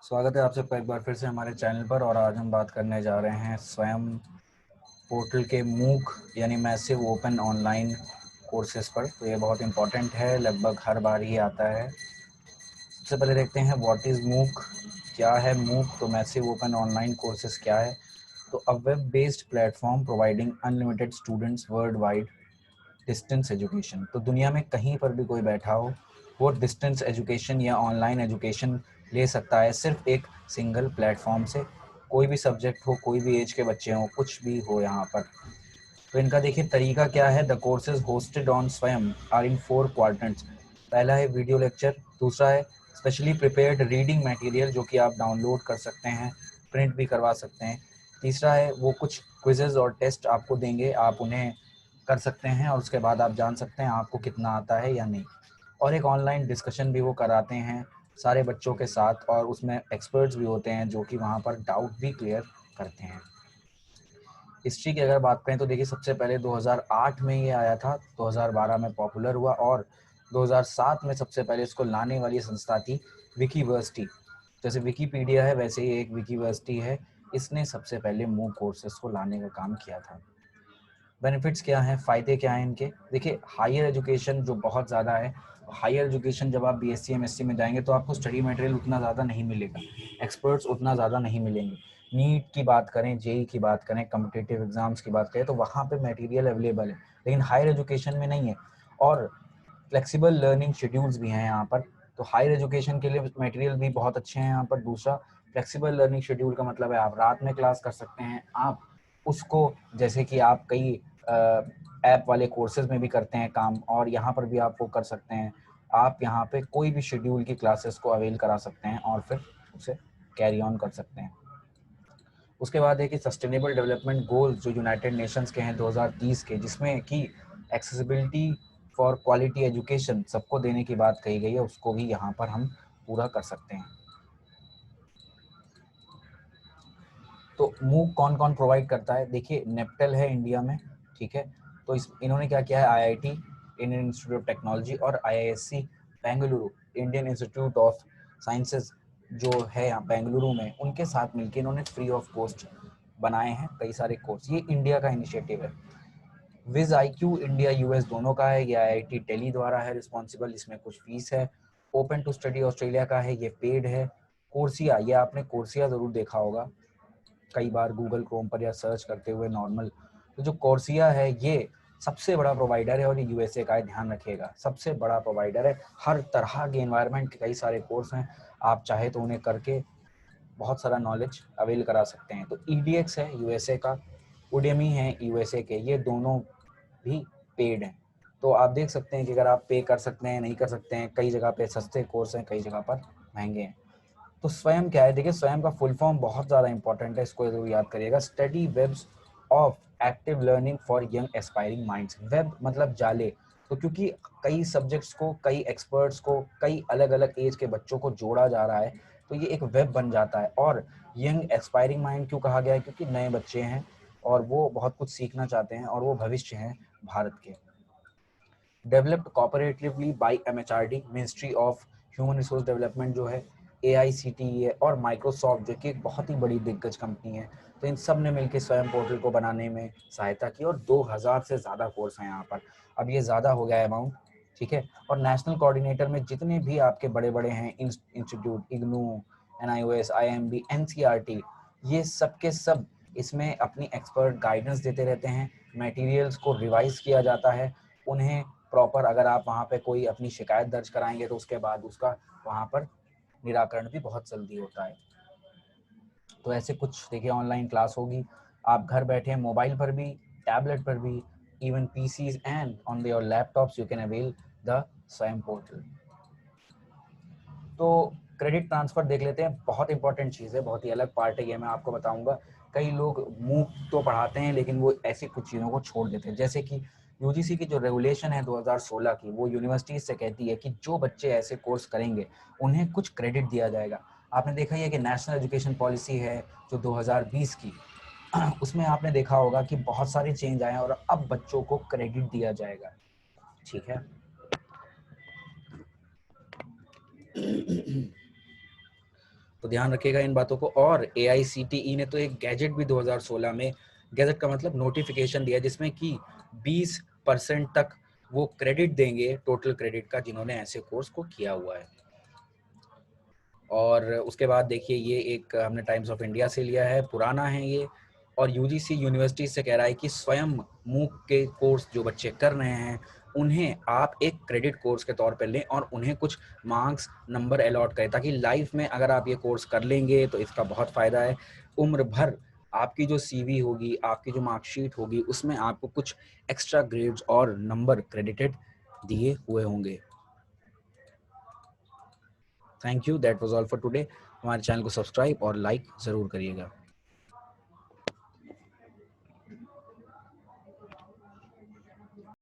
स्वागत है आप सबका एक बार फिर से हमारे चैनल पर। और आज हम बात करने जा रहे हैं स्वयं पोर्टल के मूक यानी मैसिव ओपन ऑनलाइन कोर्सेज पर। तो ये बहुत इंपॉर्टेंट है, लगभग हर बार ही आता है। सबसे पहले देखते हैं व्हाट इज़ मूक, क्या है मूक। तो मैसिव ओपन ऑनलाइन कोर्सेज क्या है? तो a web based platform providing unlimited students world wide distance education. तो दुनिया में कहीं पर भी कोई बैठा हो वो डिस्टेंस एजुकेशन या ऑनलाइन एजुकेशन ले सकता है, सिर्फ एक सिंगल प्लेटफॉर्म से। कोई भी सब्जेक्ट हो, कोई भी एज के बच्चे हों, कुछ भी हो यहाँ पर। तो इनका देखिए तरीका क्या है। द कोर्सेज होस्टेड ऑन स्वयं आर इन 4 क्वाड्रेंट्स। पहला है वीडियो लेक्चर, दूसरा है स्पेशली प्रिपेयर्ड रीडिंग मटेरियल जो कि आप डाउनलोड कर सकते हैं, प्रिंट भी करवा सकते हैं। तीसरा है वो कुछ क्विजेज और टेस्ट आपको देंगे, आप उन्हें कर सकते हैं और उसके बाद आप जान सकते हैं आपको कितना आता है या नहीं। और एक ऑनलाइन डिस्कशन भी वो कराते हैं सारे बच्चों के साथ, और उसमें एक्सपर्ट्स भी होते हैं जो कि वहाँ पर डाउट भी क्लियर करते हैं। हिस्ट्री की अगर बात करें तो देखिए सबसे पहले 2008 में ये आया था, 2012 में पॉपुलर हुआ, और 2007 में सबसे पहले इसको लाने वाली संस्था थी विकीवर्सिटी। जैसे विकीपीडिया है वैसे ही एक विकीवर्सिटी है, इसने सबसे पहले मूक कोर्सेज को लाने का काम किया था। बेनिफिट्स क्या हैं, फ़ायदे क्या हैं इनके? देखिए हायर एजुकेशन जो बहुत ज़्यादा है, हायर एजुकेशन जब आप बीएससी एमएससी में जाएंगे तो आपको स्टडी मटेरियल उतना ज़्यादा नहीं मिलेगा, एक्सपर्ट्स उतना ज़्यादा नहीं मिलेंगे। नीट की बात करें, जेई की बात करें, कम्पिटिटिव एग्जाम्स की बात करें तो वहाँ पे मटेरियल अवेलेबल है, लेकिन हायर एजुकेशन में नहीं है। और फ्लेक्सिबल लर्निंग शेड्यूल्स भी हैं यहाँ पर, तो हायर एजुकेशन के लिए मटेरियल भी बहुत अच्छे हैं यहाँ पर। दूसरा, फ्लेक्सिबल लर्निंग शेड्यूल का मतलब है आप रात में क्लास कर सकते हैं, आप उसको जैसे कि आप कई ऐप वाले कोर्सेज में भी करते हैं काम, और यहाँ पर भी आप वो कर सकते हैं। आप यहाँ पे कोई भी शेड्यूल की क्लासेस को अवेल करा सकते हैं और फिर उसे कैरी ऑन कर सकते हैं। उसके बाद है कि सस्टेनेबल डेवलपमेंट गोल्स जो यूनाइटेड नेशंस के हैं 2030 के, जिसमें कि एक्सेसिबिलिटी फॉर क्वालिटी एजुकेशन सबको देने की बात कही गई है, उसको भी यहाँ पर हम पूरा कर सकते हैं। तो मूक कौन कौन प्रोवाइड करता है? देखिए नेप्टल है इंडिया में, ठीक है। तो इन्होंने क्या किया है, IIT Indian Institute of Technology और IISc Bengaluru Indian Institute of Sciences जो है यहाँ बेंगलुरु में, उनके साथ मिलकर इन्होंने फ्री ऑफ कॉस्ट बनाए हैं कई सारे कोर्स। ये इंडिया का इनिशिएटिव है। विज IQ इंडिया यूएस दोनों का है, ये आईआईटी दिल्ली द्वारा है रिस्पॉन्सिबल, इसमें कुछ फीस है। ओपन टू स्टडी ऑस्ट्रेलिया का है, ये पेड है। कोर्सिया, ये आपने कोर्सिया ज़रूर देखा होगा कई बार गूगल क्रोम पर या सर्च करते हुए नॉर्मल। तो जो कोर्सिया है ये सबसे बड़ा प्रोवाइडर है, और ये यूएसए का है, ध्यान रखिएगा, सबसे बड़ा प्रोवाइडर है। हर तरह के एनवायरनमेंट के कई सारे कोर्स हैं, आप चाहे तो उन्हें करके बहुत सारा नॉलेज अवेल करा सकते हैं। तो ईडीएक्स है यूएसए का, उडेमी है यूएसए के, ये दोनों भी पेड हैं। तो आप देख सकते हैं कि अगर आप पे कर सकते हैं, नहीं कर सकते हैं, कई जगह पे सस्ते कोर्स हैं, कई जगह पर महंगे हैं। तो स्वयं क्या है? देखिए स्वयं का फुल फॉर्म बहुत ज़्यादा इंपॉर्टेंट है, इसको जरूर याद करिएगा। Study webs of active learning for young aspiring minds. Web मतलब जाले। तो क्योंकि कई सब्जेक्ट्स को, कई एक्सपर्ट्स को, कई अलग अलग एज के बच्चों को जोड़ा जा रहा है, तो ये एक वेब बन जाता है। और यंग एस्पायरिंग माइंड क्यों कहा गया है? क्योंकि नए बच्चे हैं और वो बहुत कुछ सीखना चाहते हैं, और वो भविष्य हैं भारत के। Developed cooperatively by MHRD Ministry of Human Resource Development जो है, एआईसीटीई है, और माइक्रोसॉफ्ट जो कि एक बहुत ही बड़ी दिग्गज कंपनी है। तो इन सब ने मिलकर स्वयं पोर्टल को बनाने में सहायता की, और 2000 से ज़्यादा कोर्स हैं यहाँ पर। अब ये ज़्यादा हो गया है अमाउंट, ठीक है। और नेशनल कोऑर्डिनेटर में जितने भी आपके बड़े बड़े हैं institute, IGNOU, NIOS, IMB, NCERT, ये सब के सब इसमें अपनी एक्सपर्ट गाइडेंस देते रहते हैं। मटेरियल्स को रिवाइज किया जाता है, उन्हें प्रॉपर, अगर आप वहाँ पे कोई अपनी शिकायत दर्ज कराएंगे तो उसके बाद उसका वहाँ पर निराकरण भी बहुत जल्दी होता है। तो ऐसे कुछ देखिए ऑनलाइन क्लास होगी, आप घर बैठे मोबाइल पर भी, टैबलेट पर भी, even PCs and on your laptops you can avail the Swayam portal. तो क्रेडिट ट्रांसफर देख लेते हैं, बहुत इंपॉर्टेंट चीज़ है, बहुत ही अलग पार्ट है ये, मैं आपको बताऊंगा। कई लोग मूक तो पढ़ाते हैं लेकिन वो ऐसी कुछ चीज़ों को छोड़ देते हैं, जैसे कि यूजीसी की जो रेगुलेशन है 2016 की, वो यूनिवर्सिटी से कहती है कि जो बच्चे ऐसे कोर्स करेंगे उन्हें कुछ क्रेडिट दिया जाएगा। आपने देखा ही है कि नेशनल एजुकेशन पॉलिसी है जो 2020 की, उसमें आपने देखा होगा कि बहुत सारे चेंज आए हैं और अब बच्चों को क्रेडिट दिया जाएगा, ठीक है। तो ध्यान रखिएगा इन बातों को। और AICTE ने तो एक गैजेट भी 2016 में, गैजेट का मतलब नोटिफिकेशन दिया, जिसमें कि 20% तक वो क्रेडिट देंगे, टोटल क्रेडिट का, जिन्होंने ऐसे कोर्स को किया हुआ है। और उसके बाद देखिए, ये एक हमने टाइम्स ऑफ इंडिया से लिया है, पुराना है ये, और यूजीसी यूनिवर्सिटी से कह रहा है कि स्वयं मूक के कोर्स जो बच्चे कर रहे हैं उन्हें आप एक क्रेडिट कोर्स के तौर पे लें और उन्हें कुछ मार्क्स नंबर अलॉट करें, ताकि लाइफ में अगर आप ये कोर्स कर लेंगे तो इसका बहुत फ़ायदा है। उम्र भर आपकी जो CV होगी, आपकी जो मार्कशीट होगी, उसमें आपको कुछ एक्स्ट्रा ग्रेड्स और नंबर क्रेडिटेड दिए हुए होंगे। Thank you, that was all for today. हमारे चैनल को सब्सक्राइब और लाइक ज़रूर करिएगा।